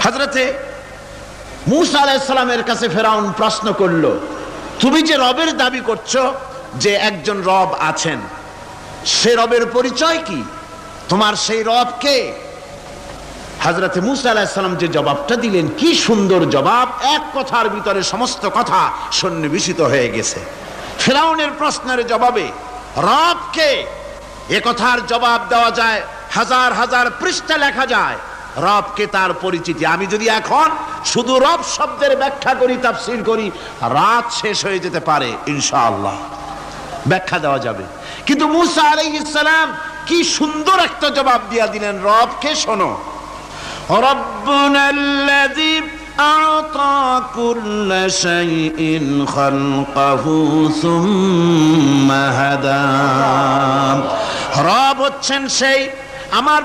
হযরতে মূসা আলাইহিস সালামের কাছে ফেরাউন প্রশ্ন করলো, তুমি যে রবের দাবি করছো যে একজন রব আছেন, সে রবের পরিচয় কি? তোমার সেই রব কে? হযরতে মূসা আলাইহিস সালাম যে জবাবটা দিলেন, কি সুন্দর জবাব! এক কথার ভিতরে সমস্ত কথা সন্নিবেশিত হয়ে গেছে। ফেরাউনের প্রশ্নের জবাবে রব কে, এ কথার জবাব দেওয়া যায়, হাজার হাজার পৃষ্ঠা লেখা যায়। রবকে, তার পরিচিতি। আমি যদি এখন শুধু রব শব্দের ব্যাখ্যা করি, তাফসীর করি, রাত শেষ হয়ে যেতে পারে, ইনশাআল্লাহ ব্যাখ্যা দেওয়া যাবে। কিন্তু মূসা আলাইহিস সালাম কি সুন্দর একটা জবাব দিয়া দিলেন, রবকে শোনো। রব্বুনাল্লাযী আ'তা কুল্লা শাইইন খালকাহু সুম্মা হাদা। রব হচ্ছেন সেই আমার